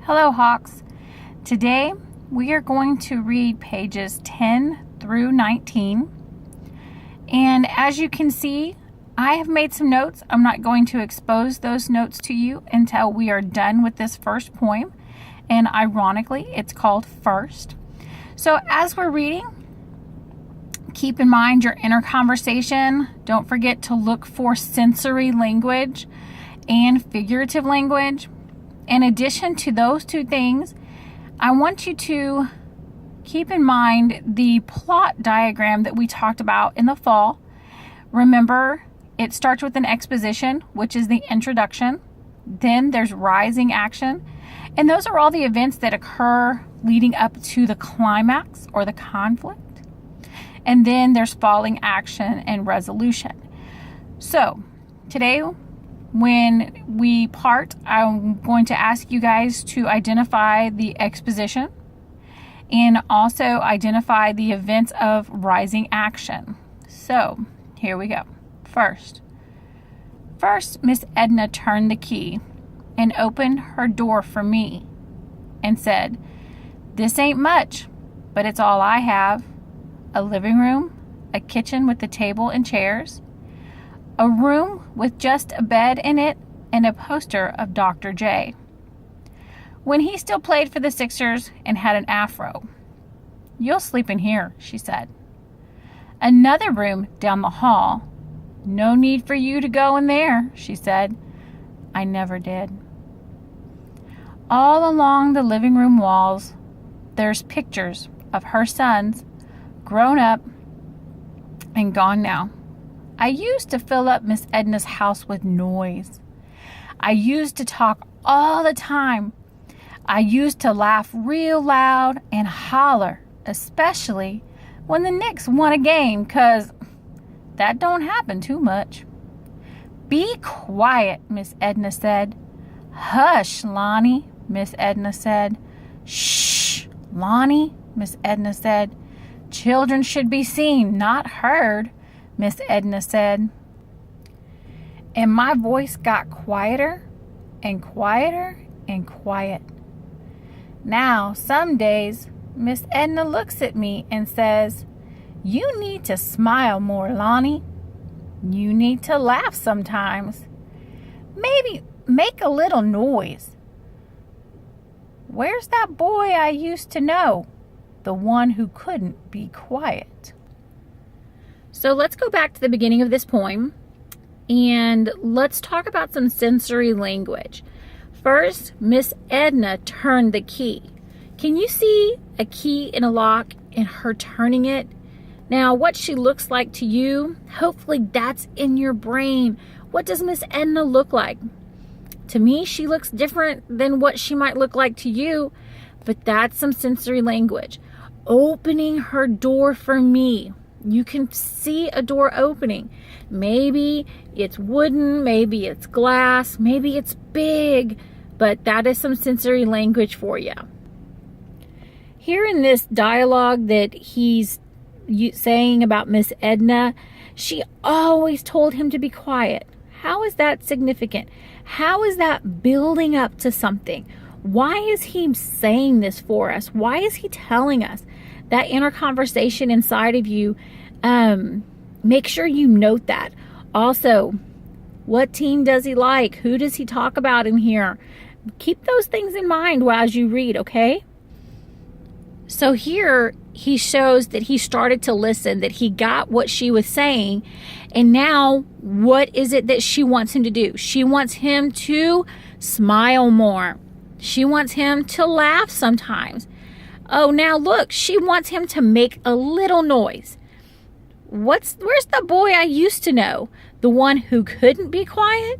Hello, Hawks. Today we are going to read pages 10 through 19. And as you can see, I have made some notes. I'm not going to expose those notes to you until we are done with this first poem. And ironically, it's called First. So as we're reading, keep in mind your inner conversation. Don't forget to look for sensory language and figurative language. In addition to those two things, I want you to keep in mind the plot diagram that we talked about in the fall. Remember, it starts with an exposition, which is the introduction. Then there's rising action. And those are all the events that occur leading up to the climax or the conflict. And then there's falling action and resolution. So today, when we part, I'm going to ask you guys to identify the exposition and also identify the events of rising action. So here we go. First, Miss Edna turned the key and opened her door for me and said, "This ain't much, but it's all I have. A living room, a kitchen with a table and chairs, a room with just a bed in it, and a poster of Dr. J. when he still played for the Sixers and had an afro. You'll sleep in here," she said. "Another room down the hall. No need for you to go in there," she said. I never did. All along the living room walls, there's pictures of her sons, grown up and gone now. I used to fill up Miss Edna's house with noise. I used to talk all the time. I used to laugh real loud and holler, especially when the Knicks won a game, 'cause that don't happen too much. "Be quiet," Miss Edna said. "Hush, Lonnie," Miss Edna said. "Shh, Lonnie," Miss Edna said. "Children should be seen, not heard," Miss Edna said. And my voice got quieter and quieter and quiet. Now, some days, Miss Edna looks at me and says, "You need to smile more, Lonnie. You need to laugh sometimes. Maybe make a little noise. Where's that boy I used to know? The one who couldn't be quiet." So let's go back to the beginning of this poem and let's talk about some sensory language. First, Miss Edna turned the key. Can you see a key in a lock and her turning it? Now, what she looks like to you, hopefully that's in your brain. What does Miss Edna look like? To me, she looks different than what she might look like to you, but that's some sensory language. Opening her door for me. You can see a door opening. Maybe it's wooden, maybe it's glass, maybe it's big, but that is some sensory language for you. Here in this dialogue that he's saying about Miss Edna, she always told him to be quiet. How is that significant? How is that building up to something? Why is he saying this for us? Why is he telling us? That inner conversation inside of you, make sure you note that. Also, what team does he like? Who does he talk about in here? Keep those things in mind as you read, okay? So here he shows that he started to listen, that he got what she was saying. And now what is it that she wants him to do? She wants him to smile more. She wants him to laugh sometimes. Oh, now look, she wants him to make a little noise. Where's the boy I used to know? The one who couldn't be quiet?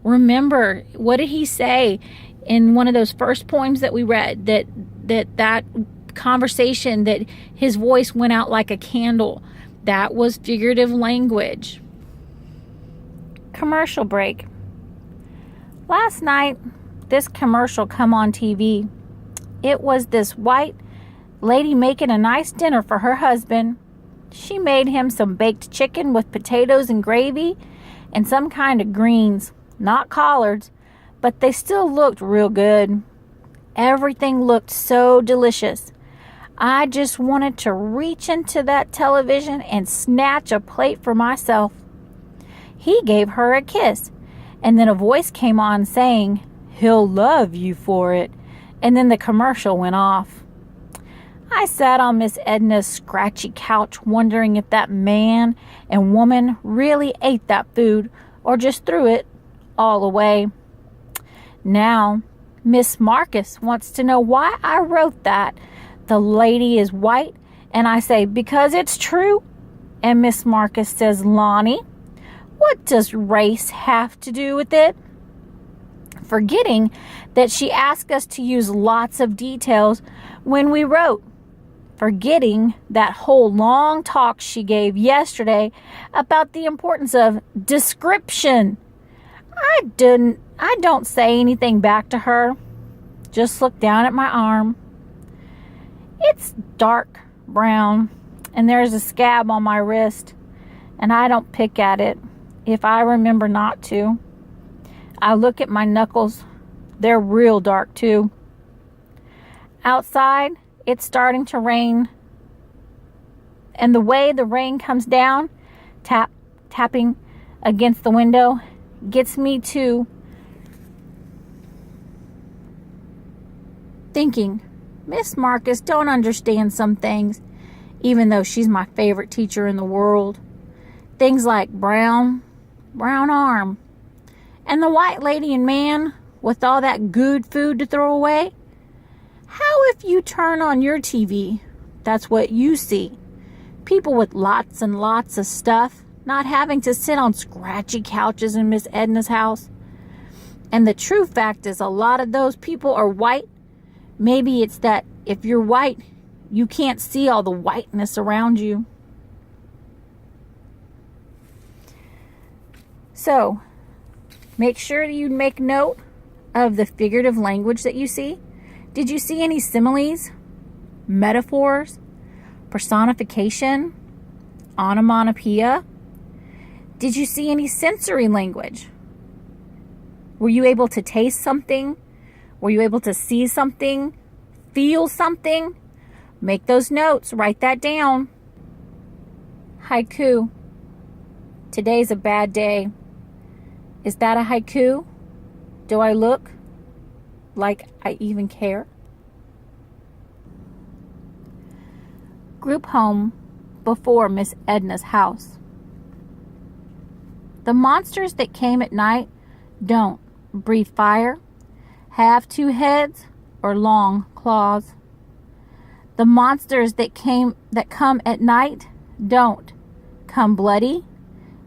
Remember, what did he say in one of those first poems that we read? That conversation, that his voice went out like a candle. That was figurative language. Commercial break. Last night, this commercial come on TV. It was this white lady making a nice dinner for her husband. She made him some baked chicken with potatoes and gravy and some kind of greens, not collards, but they still looked real good. Everything looked so delicious. I just wanted to reach into that television and snatch a plate for myself. He gave her a kiss, and then a voice came on saying, "He'll love you for it." And then the commercial went off. I sat on Miss Edna's scratchy couch wondering if that man and woman really ate that food or just threw it all away. Now, Miss Marcus wants to know why I wrote that the lady is white, and I say, because it's true. And Miss Marcus says, "Lonnie, what does race have to do with it?" Forgetting that she asked us to use lots of details when we wrote. Forgetting that whole long talk she gave yesterday about the importance of description. I don't say anything back to her. Just look down at my arm. It's dark brown, and there's a scab on my wrist, and I don't pick at it if I remember not to. I look at my knuckles. They're real dark too. Outside, it's starting to rain, and the way the rain comes down, tapping against the window, gets me to thinking, Miss Marcus don't understand some things, even though she's my favorite teacher in the world. Things like brown arm, and the white lady and man with all that good food to throw away. How if you turn on your TV, that's what you see. People with lots and lots of stuff, not having to sit on scratchy couches in Miss Edna's house. And the true fact is a lot of those people are white. Maybe it's that if you're white, you can't see all the whiteness around you. So, make sure you make note of the figurative language that you see. Did you see any similes, metaphors, personification, onomatopoeia? Did you see any sensory language? Were you able to taste something? Were you able to see something? Feel something? Make those notes. Write that down. Haiku. Today's a bad day. Is that a haiku? Do I look like I even care? Group home before Miss Edna's house. The monsters that came at night don't breathe fire, have two heads, or long claws. The monsters that come at night don't come bloody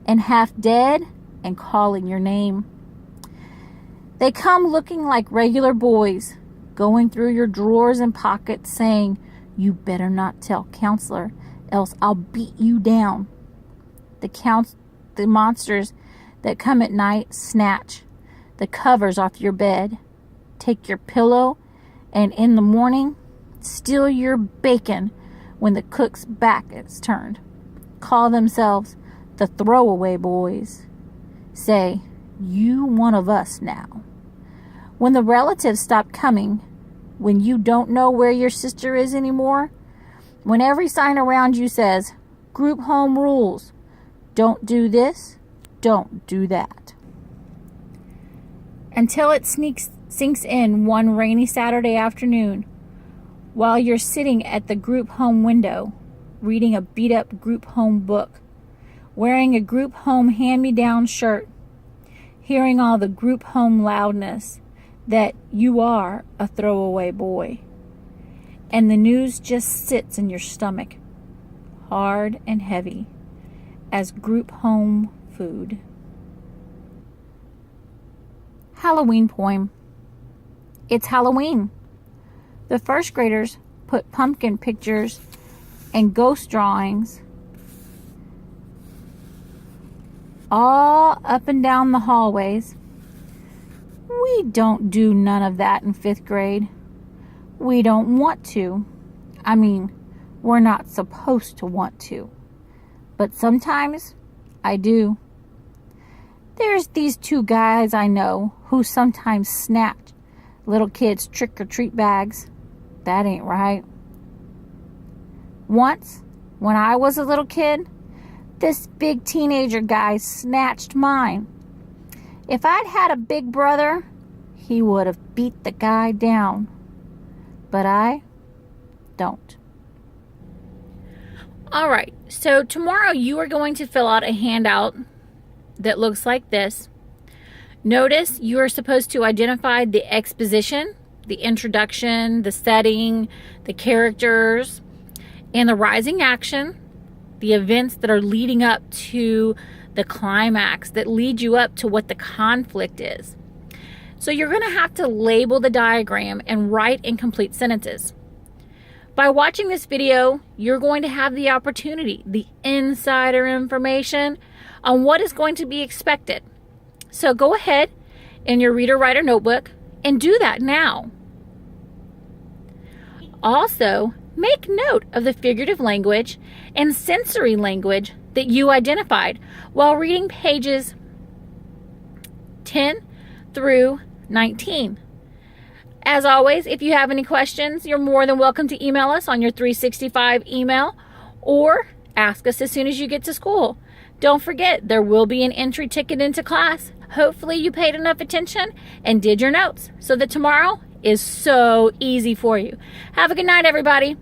and half dead and calling your name. They come looking like regular boys, going through your drawers and pockets saying, "You better not tell counselor, else I'll beat you down." The monsters that come at night snatch the covers off your bed, take your pillow, and in the morning, steal your bacon when the cook's back is turned. Call themselves the throwaway boys. Say, "You one of us now." When the relatives stop coming, when you don't know where your sister is anymore, when every sign around you says, "Group home rules, don't do this, don't do that." Until it sinks in one rainy Saturday afternoon while you're sitting at the group home window, reading a beat-up group home book, wearing a group home hand-me-down shirt, hearing all the group home loudness that you are a throwaway boy, and the news just sits in your stomach, hard and heavy, as group home food. Halloween poem. It's Halloween. The first graders put pumpkin pictures and ghost drawings all up and down the hallways. We don't do none of that in 5th grade. We don't want to. I mean, we're not supposed to want to. But sometimes I do. There's these two guys I know who sometimes snatch little kids' trick-or-treat bags. That ain't right. Once, when I was a little kid, this big teenager guy snatched mine. If I'd had a big brother, he would have beat the guy down. But I don't. All right, so tomorrow you are going to fill out a handout that looks like this. Notice you are supposed to identify the exposition, the introduction, the setting, the characters, and the rising action, the events that are leading up to the climax, that lead you up to what the conflict is. So you're going to have to label the diagram and write incomplete sentences. By watching this video, you're going to have the opportunity, the insider information on what is going to be expected. So go ahead in your reader writer notebook and do that now. Also, make note of the figurative language and sensory language that you identified while reading pages 10 through 19. As always, if you have any questions, you're more than welcome to email us on your 365 email or ask us as soon as you get to school. Don't forget, there will be an entry ticket into class. Hopefully you paid enough attention and did your notes so that tomorrow is so easy for you. Have a good night, everybody.